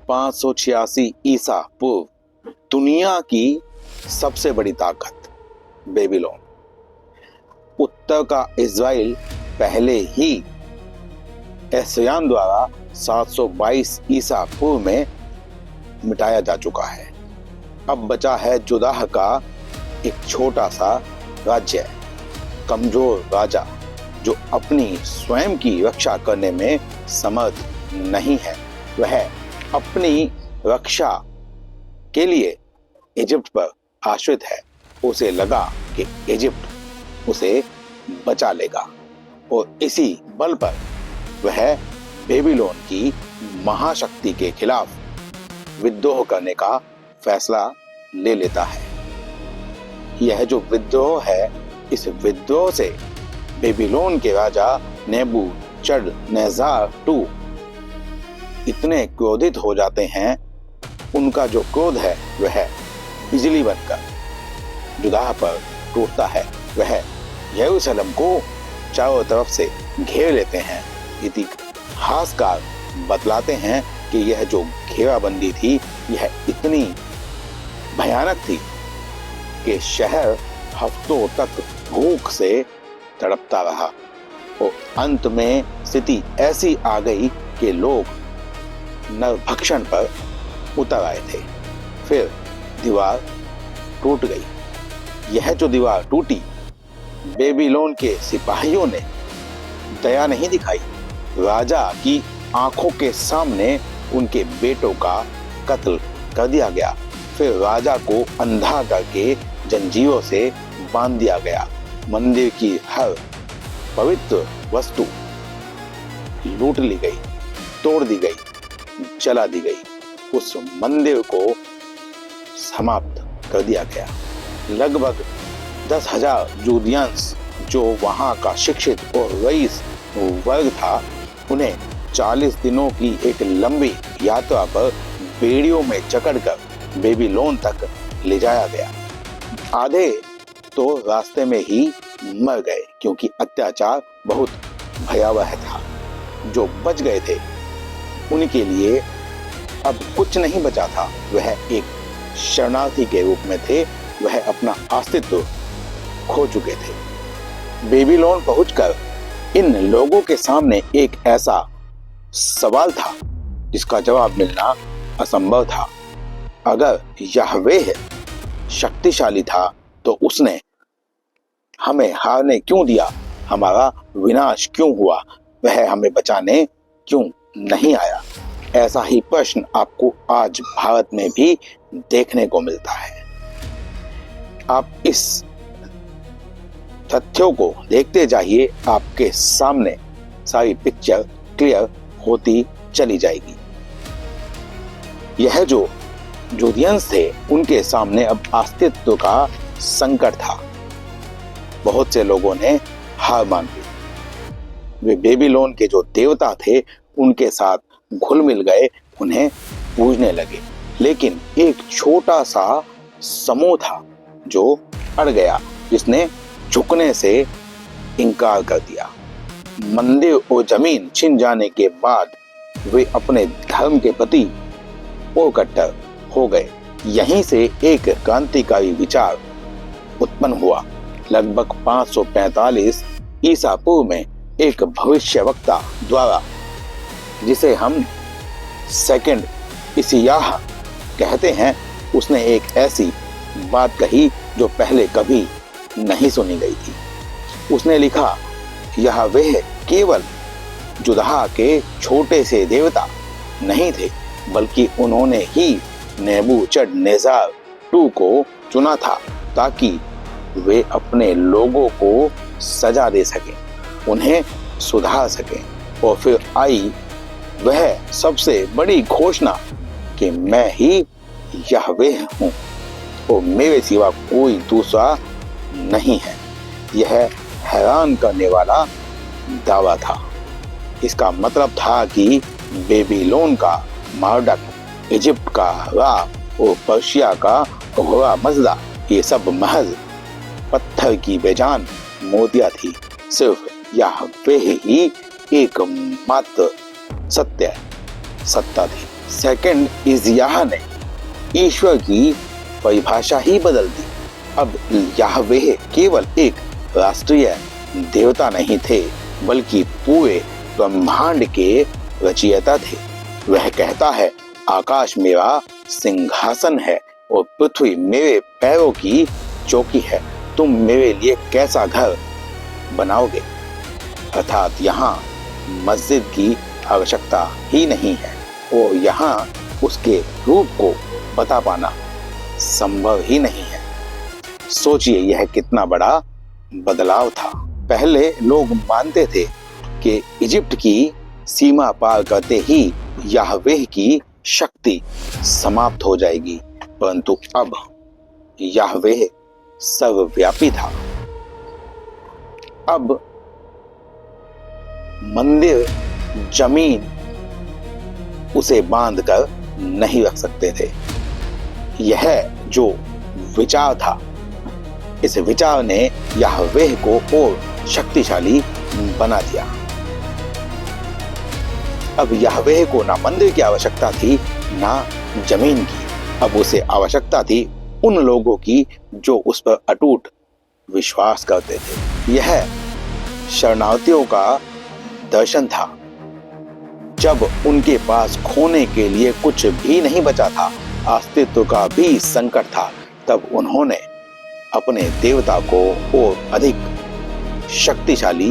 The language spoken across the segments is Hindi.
586 ईसा पूर्व दुनिया की सबसे बड़ी ताकत बेबीलोन, उत्तर का इज़राइल पहले ही एसयान द्वारा 722 ईसा पूर्व में मिटाया जा चुका है। अब बचा है जुदाह का एक छोटा सा राज्य, कमजोर राजा जो अपनी स्वयं की रक्षा करने में समर्थ नहीं है। वह अपनी रक्षा के लिए इजिप्ट पर आश्रित है। उसे लगा कि इजिप्ट उसे बचा लेगा और इसी बल पर वह बेबीलोन की महाशक्ति के खिलाफ विद्रोह करने का फैसला ले लेता है। यह जो विद्रोह है, इस विद्रोह से बेबीलोन के राजा नेबूचडनेस्जार II इतने क्रोधित हो जाते हैं, उनका जो क्रोध है वह बिजली बनकर जुदाह पर टूटता है। वह यरूशलेम को चारों तरफ से घेर लेते हैं। इतिहासकार बतलाते हैं कि यह जो घेराबंदी थी, यह इतनी भयानक थी कि शहर हफ्तों तक भूख से तड़पता रहा और अंत में स्थिति ऐसी आ गई कि लोग नरभक्षण पर उतर आए थे। फिर दीवार टूट गई। यह जो दीवार टूटी, बेबीलोन के सिपाहियों ने दया नहीं दिखाई। राजा की आंखों के सामने उनके बेटों का कत्ल कर दिया गया। फिर राजा को अंधा करके जंजीरों से बांध दिया गया। मंदिर की हर पवित्र वस्तु लूट ली गई, तोड़ दी गई, जला दी गई। उस मंदिर को समाप्त कर दिया गया। लगभग 10,000 जूदियंस जो वहां का शिक्षित और रईस वर्ग था, उन्हें 40 दिनों की एक लंबी यात्रा पर बेड़ियों में जकड़कर बेबीलोन तक ले जाया गया। आधे तो रास्ते में ही मर गए क्योंकि अत्याचार बहुत भयावह था। जो बच गए थे उनके लिए अब कुछ नहीं बचा था। वह एक शरणार्थी के रूप में थे। वह अपना अस्तित्व खो चुके थे। बेबीलोन पहुंचकर इन लोगों के सामने एक ऐसा सवाल था जिसका जवाब मिलना असंभव था। अगर यहोवाह शक्तिशाली था तो उसने हमें हारने क्यों दिया? हमारा विनाश क्यों हुआ? वह हमें बचाने क्यों नहीं आया? ऐसा ही प्रश्न आपको आज भारत में भी देखने को मिलता है। आप इस तथ्यों को देखते जाइए, आपके सामने सारी पिक्चर क्लियर होती चली जाएगी। यह जो जूदियंस थे, उनके सामने अब अस्तित्व का संकट था। बहुत से लोगों ने हार मान ली। वे बेबीलोन के जो देवता थे उनके साथ घुल मिल गए, उन्हें पूजने लगे। लेकिन एक छोटा सा समूह था जो अड़ गया, जिसने झुकने से इनकार कर दिया। मंदिर और जमीन छिन जाने के बाद वे अपने धर्म के प्रति और कट्टर हो गए। यहीं से एक क्रांतिकारी विचार उत्पन्न हुआ। लगभग 545 ईसा पूर्व में एक भविष्यवक्ता द्वारा, जिसे हम सेकंड इसियाह कहते हैं, उसने एक ऐसी बात कही जो पहले कभी नहीं सुनी गई थी। उसने लिखा, यहोवाह केवल जुदाह के छोटे से देवता नहीं थे, बल्कि उन्होंने ही नेबूचडनेस्जार II को चुना था ताकि वे अपने लोगों को सजा दे सकें, उन्हें सुधार सकें। और फिर आई वह सबसे बड़ी घोषणा कि मैं ही यहोवाह हूँ और मेरे सिवा कोई दूसरा नहीं है। यह हैरान करने वाला दावा था। इसका मतलब था कि बेबीलोन का मार्डक, इजिप्ट का रा और पर्शिया का होरामज़दा, ये सब महज पत्थर की बेजान मोतियां थी। सिर्फ यहोवाह ही एकमात्र सत्य सत्ता थी। सेकंड इज़याह ने ईश्वर की परिभाषा ही बदल दी। अब याहवेह केवल एक राष्ट्रीय देवता नहीं थे, बल्कि पूरे ब्रह्मांड के रचयिता थे। वह कहता है, आकाश मेरा सिंहासन है और पृथ्वी मेरे पैरों की चौकी है। तुम मेरे लिए कैसा घर बनाओगे? अर्थात यहाँ मस्जिद की आवश्यकता ही नहीं है और यहाँ उसके रूप को बता पाना संभव ही नहीं है। सोचिए यह कितना बड़ा बदलाव था। पहले लोग मानते थे कि इजिप्ट की सीमा पार करते ही याहवेह की शक्ति समाप्त हो जाएगी, परंतु अब याहवेह सर्वव्यापी था। अब मंदिर जमीन उसे बांधकर नहीं रख सकते थे। यह जो विचार था, इस विचार ने याहवेह को और शक्तिशाली बना दिया। अब याहवेह को ना मंदिर की आवश्यकता थी ना जमीन की। अब उसे आवश्यकता थी उन लोगों की जो उस पर अटूट विश्वास करते थे। यह शरणार्थियों का दर्शन था। जब उनके पास खोने के लिए कुछ भी नहीं बचा था, अस्तित्व का भी संकट था, तब उन्होंने अपने देवता को और अधिक शक्तिशाली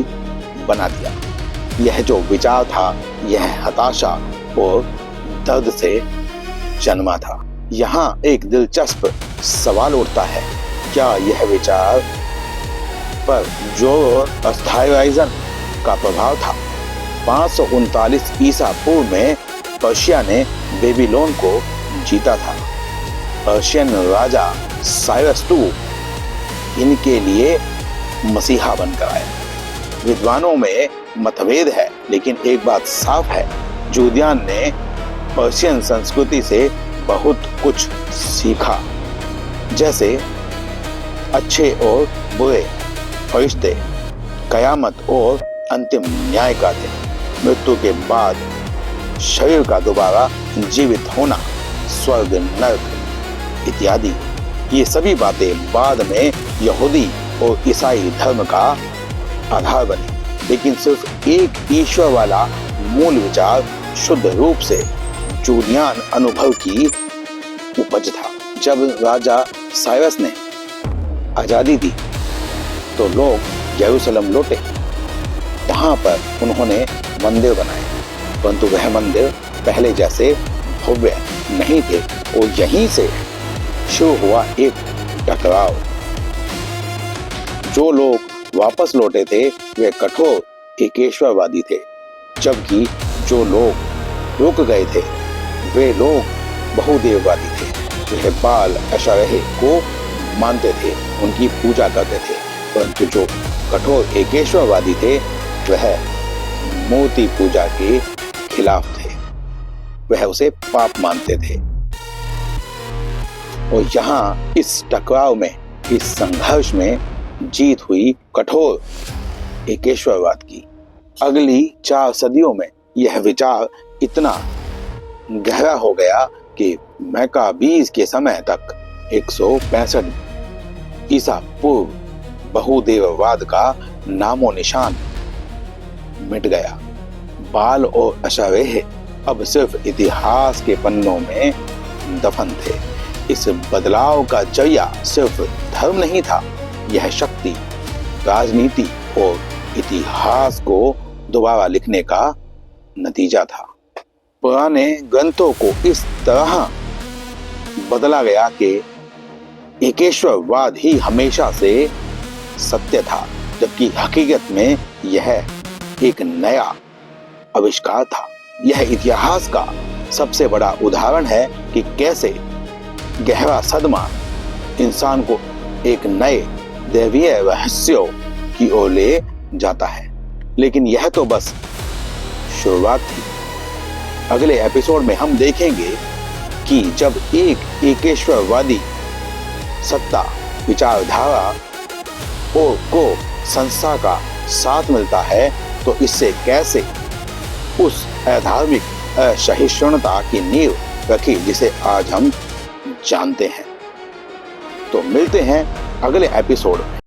बना दिया। यह जो विचार था, यह हताशा और दर्द से जन्मा था। यहाँ एक दिलचस्प सवाल उठता है, क्या यह विचार पर ज़ोरास्ट्रियनिज्म का प्रभाव था? 539 ईसा पूर्व में पर्शिया ने बेबीलोन को जीता था। पर्शियन राजा साइरस II इनके लिए मसीहा बनकर आया। विद्वानों में मतभेद है, लेकिन एक बात साफ है, जूदियन ने पर्शियन संस्कृति से बहुत कुछ सीखा, जैसे अच्छे और बुरे फरिश्ते, कयामत और अंतिम न्याय का दिन, मृत्यु के बाद शरीर का दोबारा जीवित होना, स्वर्ग नरक इत्यादि। ये सभी बातें बाद में यहूदी और ईसाई धर्म का आधार बनी, लेकिन सिर्फ एक ईश्वर वाला मूल विचार शुद्ध रूप से जूलियन अनुभव की उपज था। जब राजा साइरस ने आजादी दी तो लोग यरूशलेम लौटे। वहां पर उन्होंने मंदिर बनाए, परंतु वह मंदिर पहले जैसे भव्य नहीं थे और यहीं से शुरू हुआ एक टकराव। जो लोग वापस लौटे थे वे कठोर एकेश्वरवादी थे, जबकि जो लोग रुक गए थे वे लोग बहुदेववादी थे। वे बाल अशरहे को मानते थे, उनकी पूजा करते थे, परंतु जो कठोर एकेश्वरवादी थे वह मूर्ति पूजा के खिलाफ थे। वह उसे पाप मानते थे। और यहाँ इस टकराव में, इस संघर्ष में जीत हुई कठोर एकेश्वरवाद की। अगली 4 सदियों में यह विचार इतना गहरा हो गया कि मैकाबीज के समय तक 165 ईसा पूर्व बहुदेववाद का नामो निशान मिट गया। बाल और अशरेह अब सिर्फ इतिहास के पन्नों में दफन थे। इस बदलाव का जरिया सिर्फ धर्म नहीं था, यह शक्ति, राजनीति और इतिहास को दोबारा लिखने का नतीजा था। पुराने ग्रंथों को इस तरह बदला गया कि एकेश्वरवाद ही हमेशा से सत्य था, जबकि हकीकत में यह एक नया आविष्कार था। यह इतिहास का सबसे बड़ा उदाहरण है कि कैसे गहरा सदमा इंसान को एक नए दैवीय रहस्यों की ओर ले जाता है। लेकिन यह तो बस शुरुआत थी। अगले एपिसोड में हम देखेंगे कि जब एक एकेश्वरवादी सत्ता विचारधारा को संस्था का साथ मिलता है तो इससे कैसे उस अधार्मिक असहिष्णुता की नींव रखी जिसे आज हम जानते हैं। तो मिलते हैं अगले एपिसोड में।